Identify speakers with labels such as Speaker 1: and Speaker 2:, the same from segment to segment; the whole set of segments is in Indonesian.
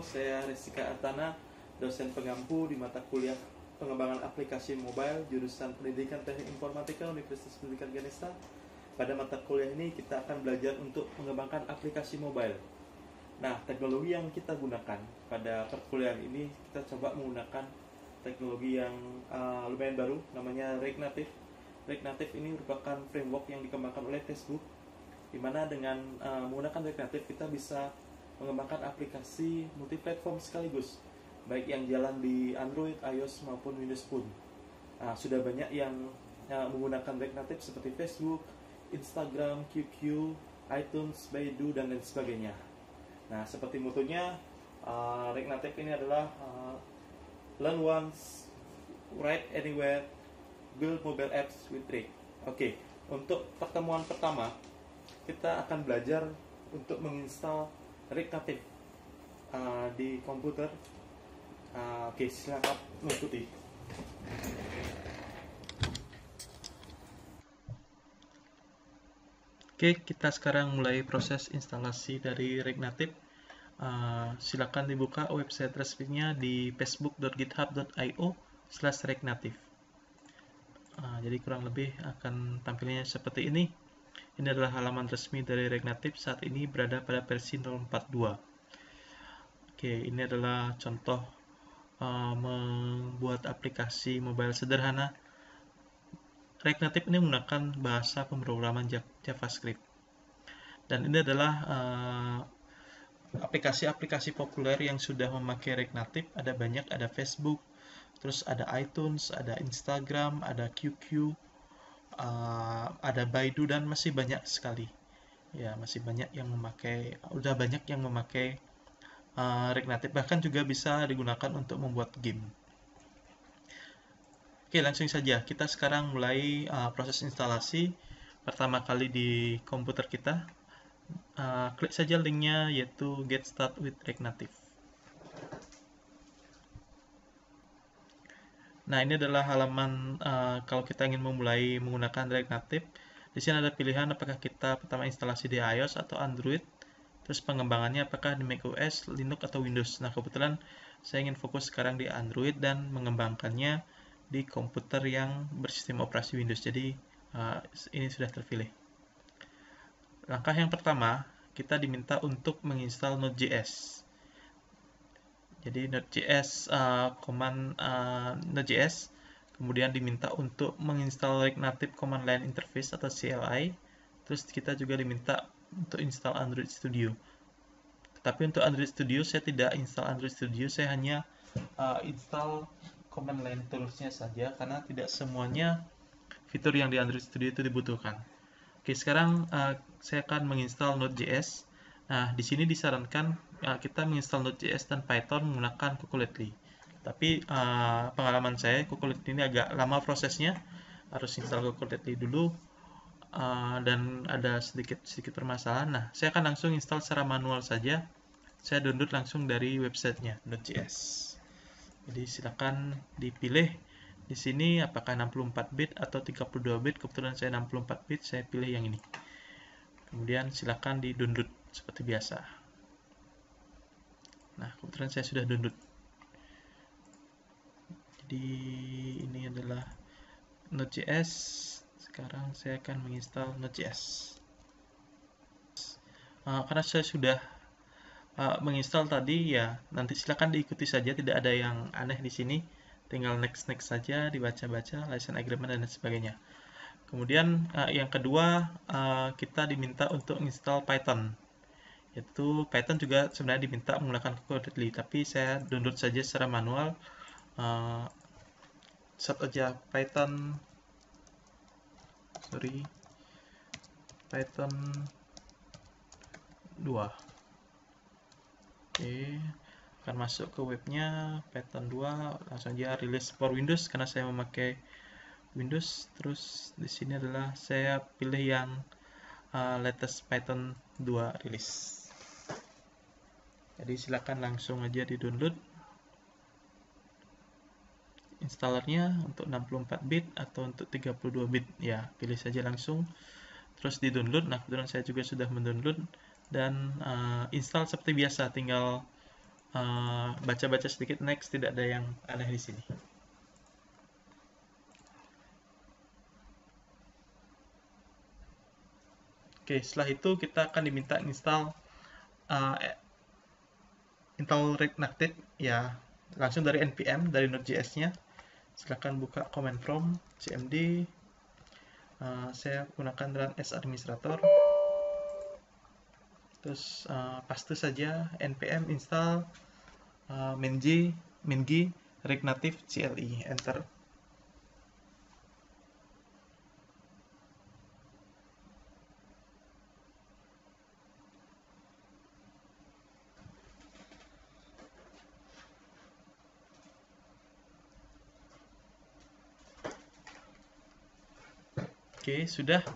Speaker 1: saya Resika Artana, dosen pengampu di mata kuliah pengembangan aplikasi mobile jurusan Pendidikan Teknik Informatika Universitas Pendidikan Ganesha. Pada mata kuliah ini kita akan belajar untuk mengembangkan aplikasi mobile. Nah, teknologi yang kita gunakan pada perkuliahan ini, kita coba menggunakan teknologi yang lumayan baru, namanya React Native. React Native ini merupakan framework yang dikembangkan oleh Facebook, di mana dengan menggunakan React Native kita bisa mengembangkan aplikasi multiplatform sekaligus, baik yang jalan di Android, iOS maupun Windows Phone. Sudah banyak yang menggunakan React Native seperti Facebook, Instagram, QQ, iTunes, Baidu, dan lain sebagainya. Nah, seperti mutunya, React Native ini adalah learn once, write anywhere, build mobile apps with React. Oke, untuk pertemuan pertama kita akan belajar untuk menginstal React Native di komputer. Oke, silakan mengikuti. Oke, kita sekarang mulai proses instalasi dari React Native. Silakan dibuka website resminya di facebook.github.io/reactnative. Jadi kurang lebih akan tampilnya seperti ini. Ini adalah halaman resmi dari React Native, saat ini berada pada versi 0.42. Oke, ini adalah contoh membuat aplikasi mobile sederhana. React Native ini menggunakan bahasa pemrograman JavaScript. Dan ini adalah aplikasi-aplikasi populer yang sudah memakai React Native. Ada banyak, ada Facebook, terus ada iTunes, ada Instagram, ada QQ, ada Baidu, dan masih banyak sekali. Ya, masih banyak yang memakai, udah banyak yang memakai React Native, bahkan juga bisa digunakan untuk membuat game. Oke, langsung saja kita sekarang mulai proses instalasi. Pertama kali di komputer kita, klik saja linknya, yaitu Get Start with React Native. Nah, ini adalah halaman kalau kita ingin memulai menggunakan React Native. Di sini ada pilihan apakah kita pertama instalasi di iOS atau Android. Terus pengembangannya apakah di macOS, Linux, atau Windows. Nah, kebetulan saya ingin fokus sekarang di Android dan mengembangkannya di komputer yang bersistem operasi Windows. Jadi, ini sudah terpilih. Langkah yang pertama, kita diminta untuk menginstal Node.js. Jadi Node.js, command Node.js, kemudian diminta untuk menginstal React Native Command Line Interface atau CLI. Terus kita juga diminta untuk install Android Studio. Tapi untuk Android Studio saya tidak install Android Studio, saya hanya install Command Line Tools-nya saja, karena tidak semuanya fitur yang di Android Studio itu dibutuhkan. Oke, sekarang saya akan menginstal Node.js. Nah, di sini disarankan kita menginstal Node.js dan Python menggunakan Cuculetly. Tapi pengalaman saya, Cuculetly ini agak lama prosesnya, harus install Cuculetly dulu, dan ada sedikit permasalahan. Nah, saya akan langsung install secara manual saja. Saya download langsung dari websitenya Node.js. Jadi silakan dipilih di sini apakah 64 bit atau 32 bit. Kebetulan saya 64 bit, saya pilih yang ini. Kemudian silakan di-download seperti biasa. Nah, kebetulan saya sudah download. Jadi ini adalah Node.js. Sekarang saya akan menginstal Node.js. Karena saya sudah menginstal tadi, ya nanti silakan diikuti saja, tidak ada yang aneh di sini. Tinggal next saja, dibaca-baca, license agreement dan sebagainya. Kemudian yang kedua, kita diminta untuk install Python. Yaitu Python juga sebenarnya diminta menggunakan Cuculetly, tapi saya download saja secara manual. Search aja Python 2. Oke, akan masuk ke webnya Python 2, langsung aja release for Windows karena saya memakai Windows. Terus di sini adalah saya pilih yang latest Python 2 release. Jadi silakan langsung aja di download. Installernya untuk 64 bit atau untuk 32 bit, ya pilih saja langsung, terus di download. Nah, kebetulan saya juga sudah mendownload dan install seperti biasa, tinggal baca-baca sedikit, next, tidak ada yang aneh di sini. Oke, setelah itu kita akan diminta install uh, Intel Regnactive, ya langsung dari npm dari Node.js-nya. Silahkan buka command prompt cmd. Saya gunakan run as administrator. Terus paste saja npm install ming Regnactive CLI, enter. Oke, sudah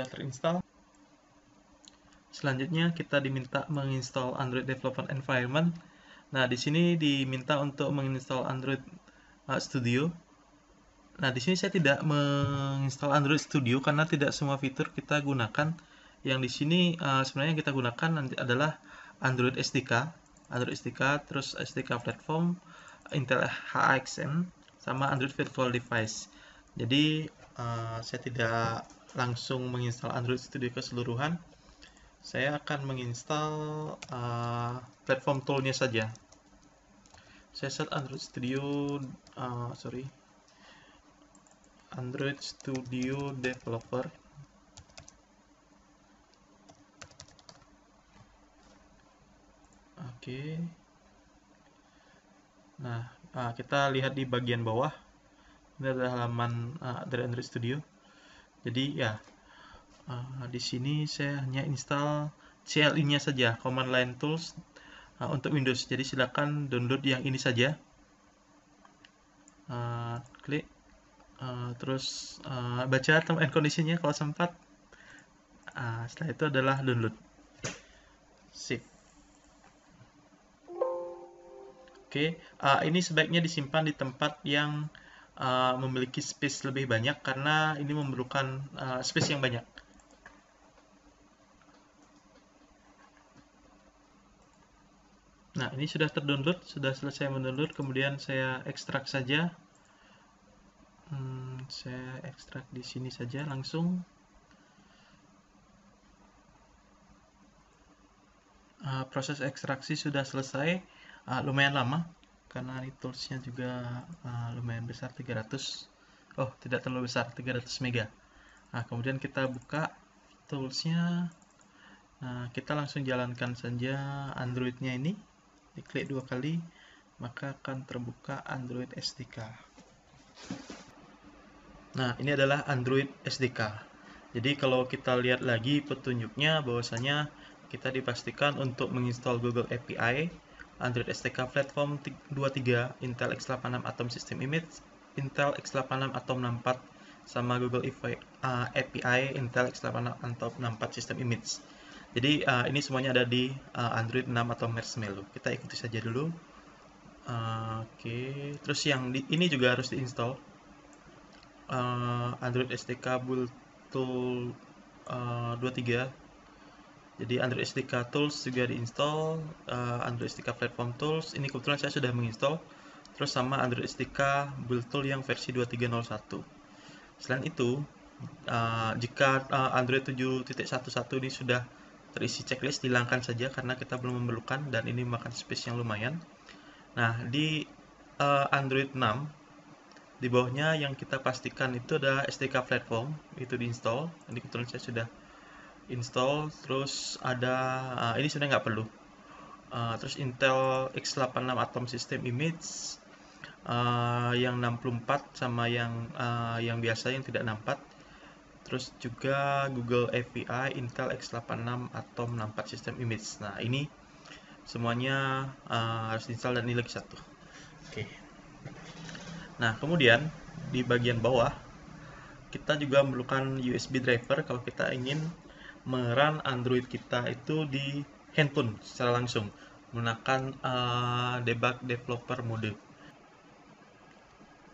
Speaker 1: terinstall. Selanjutnya kita diminta menginstal Android Development Environment. Nah, di sini diminta untuk menginstal Android Studio. Nah, di sini saya tidak menginstal Android Studio karena tidak semua fitur kita gunakan. Yang di sini sebenarnya kita gunakan nanti adalah Android SDK, terus SDK Platform, Intel HAXM, sama Android Virtual Device. Jadi saya tidak langsung menginstal Android Studio keseluruhan. Saya akan menginstal platform toolnya saja. Saya set Android Studio, Android Studio Developer. Oke. Nah, kita lihat di bagian bawah. Ini adalah halaman dari Android Studio. Jadi ya, di sini saya hanya install CLI-nya saja, Command Line Tools untuk Windows. Jadi silakan download yang ini saja. Klik, terus baca term and condition-nya kalau sempat. Setelah itu adalah download. Sip. Oke, ini sebaiknya disimpan di tempat yang memiliki space lebih banyak karena ini memerlukan space yang banyak. Nah, ini sudah terdownload, sudah selesai mendownload, kemudian saya ekstrak saja. Saya ekstrak di sini saja langsung. Proses ekstraksi sudah selesai. Lumayan lama karena ini toolsnya juga lumayan besar, 300. Oh, tidak terlalu besar, 300 mega. Nah, kemudian kita buka toolsnya. Nah, kita langsung jalankan saja Android-nya ini. Diklik 2 kali, maka akan terbuka Android SDK. Nah, ini adalah Android SDK. Jadi kalau kita lihat lagi petunjuknya, bahwasanya kita dipastikan untuk menginstal Google API, Android SDK Platform 23, Intel x86 Atom System Image, Intel x86 Atom 64, sama Google API Intel x86 Atom 64 System Image. Jadi ini semuanya ada di Android 6 atau Marshmallow. Kita ikuti saja dulu. Oke, terus yang ini juga harus diinstal. Android SDK Build Tool 23. Jadi Android SDK Tools juga diinstal, Android SDK Platform Tools. Ini kebetulan saya sudah menginstal. Terus sama Android SDK Build Tool yang versi 2301. Selain itu, jika Android 7.11 ini sudah terisi checklist, hilangkan saja karena kita belum memerlukan dan ini memakan space yang lumayan. Nah, di Android 6 di bawahnya yang kita pastikan itu adalah SDK Platform, itu diinstal. Ini kebetulan saya sudah install. Terus ada ini sebenarnya nggak perlu. Terus Intel x86 Atom System Image yang 64 sama yang biasa yang tidak 64. Terus juga Google API Intel x86 Atom 64 System Image. Nah, ini semuanya harus install dan ini lagi satu. Oke. Nah, kemudian di bagian bawah kita juga memerlukan USB driver kalau kita ingin merun Android kita itu di handphone secara langsung menggunakan debug developer mode.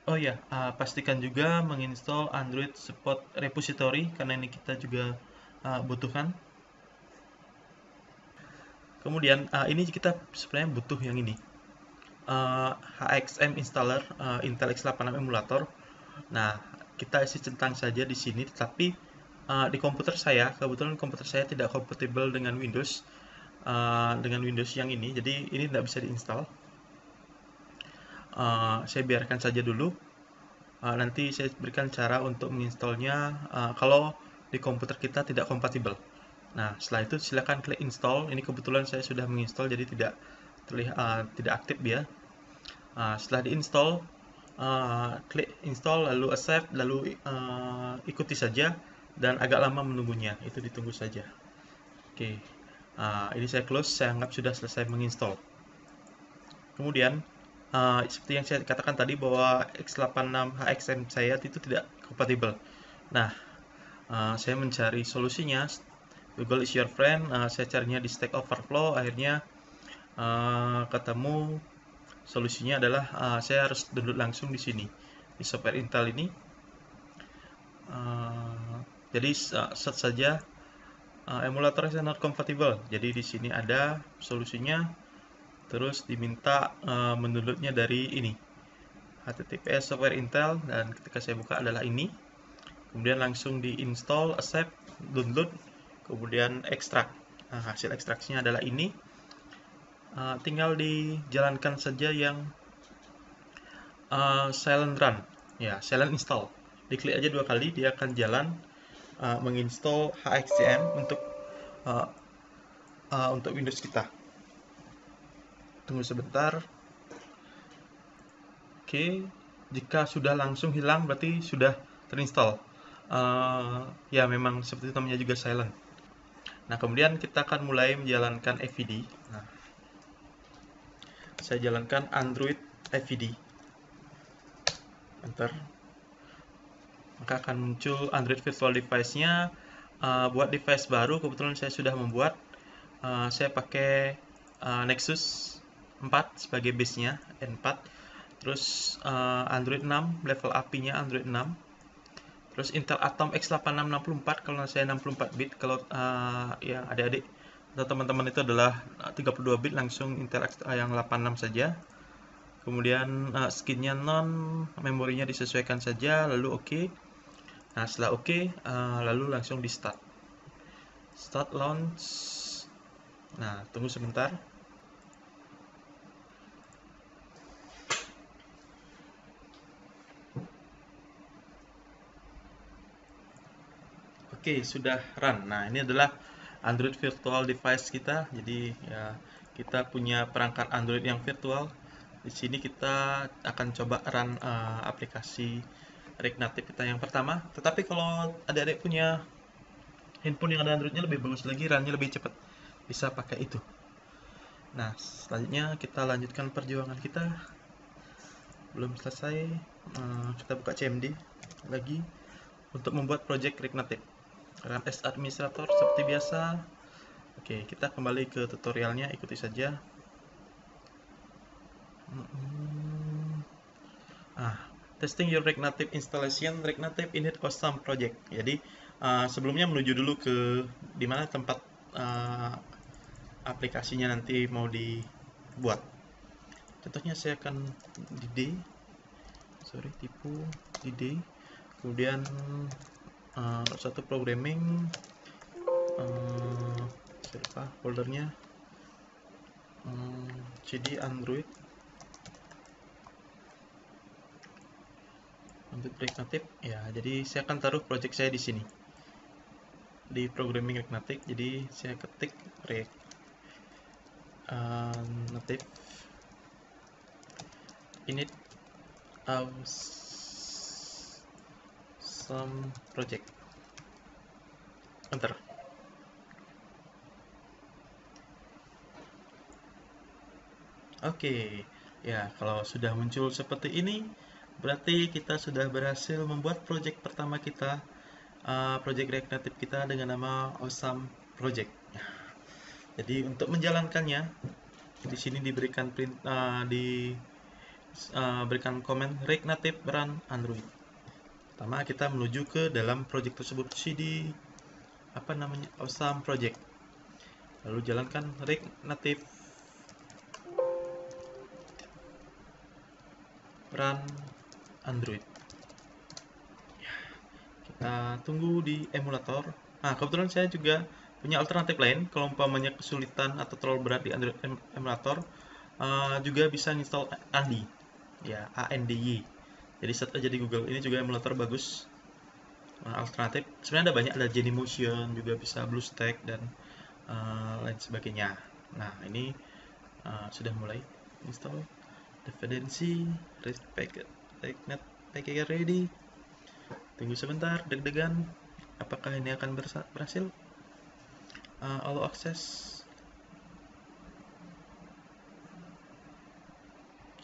Speaker 1: Oh ya, pastikan juga menginstal Android Support Repository karena ini kita juga butuhkan. Kemudian ini kita sebenarnya butuh yang ini, HXM installer Intel x86 emulator. Nah, kita isi centang saja di sini, tetapi di komputer saya, kebetulan komputer saya tidak kompatibel dengan Windows, yang ini, jadi ini tidak bisa diinstal. Saya biarkan saja dulu. Nanti saya berikan cara untuk menginstalnya kalau di komputer kita tidak kompatibel. Nah, setelah itu silakan klik install. Ini kebetulan saya sudah menginstal, jadi tidak terlihat tidak aktif ya. Setelah diinstal, klik install, lalu accept, lalu ikuti saja, dan agak lama menunggunya. Itu ditunggu saja. Oke, ini saya close. Saya anggap sudah selesai menginstal. Kemudian seperti yang saya katakan tadi bahwa x86 HXM saya itu tidak kompatibel. Nah, saya mencari solusinya. Google is your friend. Saya carinya di Stack Overflow. Akhirnya ketemu solusinya adalah saya harus download langsung di sini di software Intel ini. Jadi search saja emulator is not compatible. Jadi di sini ada solusinya. Terus diminta mendownloadnya dari ini, https software Intel, dan ketika saya buka adalah ini. Kemudian langsung di install, accept, download, kemudian ekstrak. Hasil ekstraksinya adalah ini. Tinggal dijalankan saja yang silent run, ya, silent install. Diklik aja 2 kali, dia akan jalan menginstall HXM untuk Windows kita. Tunggu sebentar. Oke, jika sudah langsung hilang berarti sudah terinstall. Ya, memang seperti itu, namanya juga silent. Nah, kemudian kita akan mulai menjalankan FVD. Nah, saya jalankan Android FVD. Enter. Maka akan muncul Android Virtual Device-nya. Buat device baru, kebetulan saya sudah membuat. Saya pakai Nexus 4 sebagai base-nya, N4. Terus Android 6, level API-nya Android 6. Terus Intel Atom x86-64, kalau saya 64 bit, kalau ya adik-adik atau teman-teman itu adalah 32 bit, langsung Intel yang 86 saja. Kemudian skinnya non, memorinya disesuaikan saja, lalu oke. Nah, setelah oke, lalu langsung di start launch. Nah, tunggu sebentar. Oke, sudah run. Nah, ini adalah Android Virtual Device kita. Jadi ya, kita punya perangkat Android yang virtual. Di sini kita akan coba run aplikasi Regnative kita yang pertama. Tetapi kalau adik-adik punya handphone yang ada Androidnya, lebih bagus lagi, runnya lebih cepat. Bisa pakai itu. Nah, selanjutnya kita lanjutkan perjuangan kita. Belum selesai. Kita buka CMD lagi untuk membuat project Regnative. Run as administrator seperti biasa. Oke, kita kembali ke tutorialnya, ikuti saja. Testing your Regnative installation. Regnative init awesome project. Jadi sebelumnya menuju dulu ke dimana tempat aplikasinya nanti mau dibuat. Contohnya saya akan di D. Kemudian satu programming, siapa foldernya, cd Android Regnative ya. Jadi saya akan taruh project saya di sini di programming Regnative. Jadi saya ketik Regnative init awesome project, enter. Oke, ya, kalau sudah muncul seperti ini berarti kita sudah berhasil membuat project pertama kita, project Regnative kita dengan nama Awesome Project. Jadi untuk menjalankannya di sini diberikan berikan komen Regnative run Android. Pertama kita menuju ke dalam project tersebut, cd Awesome Project. lalu jalankan React Native run Android. Kita tunggu di emulator. Nah, kebetulan saya juga punya alternatif lain. Kalau umpamanya kesulitan atau terlalu berat di Android emulator, juga bisa install Andy, ya ANDY. Jadi search aja di Google. Ini juga emulator bagus. Alternatif. Sebenarnya ada banyak, ada Genymotion, juga bisa BlueStack dan lain sebagainya. Nah, ini sudah mulai install. Dependency, React package ready. Tunggu sebentar, deg-degan. Apakah ini akan berhasil? Allow access.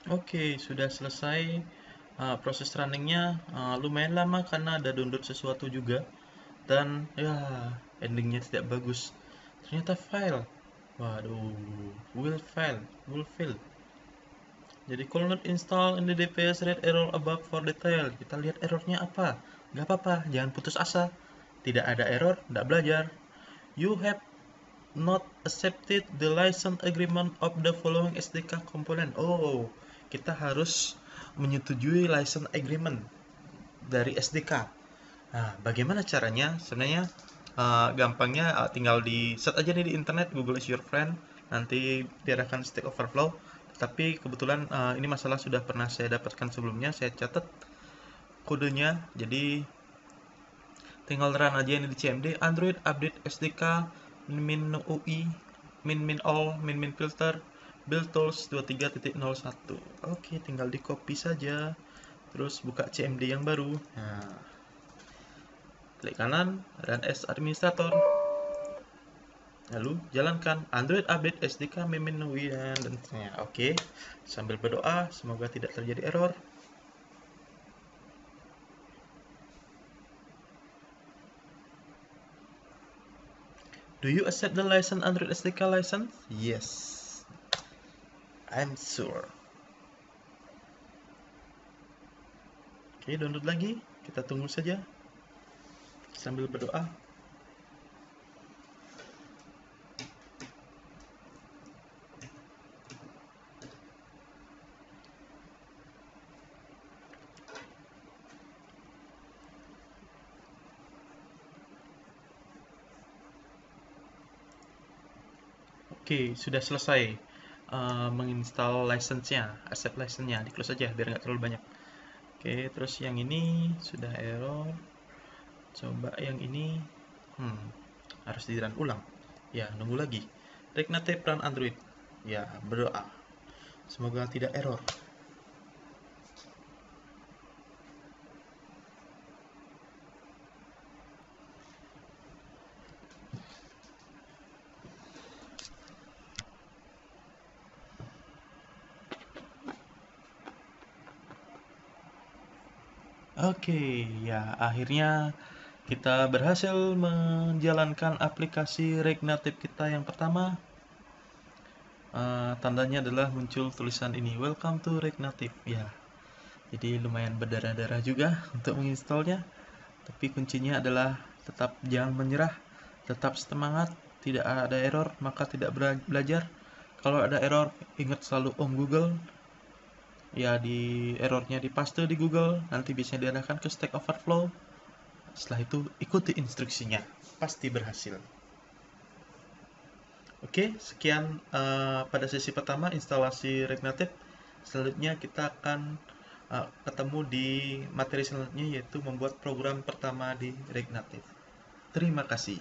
Speaker 1: Oke, sudah selesai. Proses runningnya lumayan lama karena ada download sesuatu juga. Dan ya, endingnya tidak bagus. Ternyata file. Waduh, will fail. Jadi kalau not install in the DPS read error above for detail. Kita lihat errornya apa. Gak apa-apa, jangan putus asa. Tidak ada error, tidak belajar. You have not accepted the license agreement of the following SDK component. Oh, kita harus menyetujui license agreement dari SDK. Nah, bagaimana caranya? Sebenarnya gampangnya tinggal di set aja nih di internet, Google is your friend, nanti diarahkan Stack Overflow. Tapi kebetulan ini masalah sudah pernah saya dapatkan sebelumnya, saya catat kodenya. Jadi tinggal run aja ini di cmd Android update SDK min UI min all min filter build tools 23.01. Oke, tinggal di copy saja, terus buka cmd yang baru. Nah, klik kanan, run as administrator, lalu jalankan Android update SDK min UI dan seterusnya. Oke, sambil berdoa semoga tidak terjadi error. Do you accept the license Android SDK license? Yes, I'm sure. Oke, download lagi. Kita tunggu saja sambil berdoa. Oke, sudah selesai menginstal license-nya, accept license-nya, di close aja biar nggak terlalu banyak. Oke, terus yang ini sudah error. Coba yang ini harus di run ulang. Ya, nunggu lagi. React Native run Android. Ya, berdoa semoga tidak error. Oke, ya akhirnya kita berhasil menjalankan aplikasi React Native kita yang pertama. Tandanya adalah muncul tulisan ini, Welcome to React Native. Ya, jadi lumayan berdarah-darah juga untuk menginstalnya. Tapi kuncinya adalah tetap jangan menyerah, tetap semangat. Tidak ada error, maka tidak belajar. Kalau ada error, ingat selalu Om Google. Ya, di errornya dipaste di Google, nanti bisa diarahkan ke Stack Overflow. Setelah itu ikuti instruksinya, pasti berhasil. Oke, sekian pada sesi pertama instalasi React Native. Selanjutnya kita akan ketemu di materi selanjutnya, yaitu membuat program pertama di React Native. Terima kasih.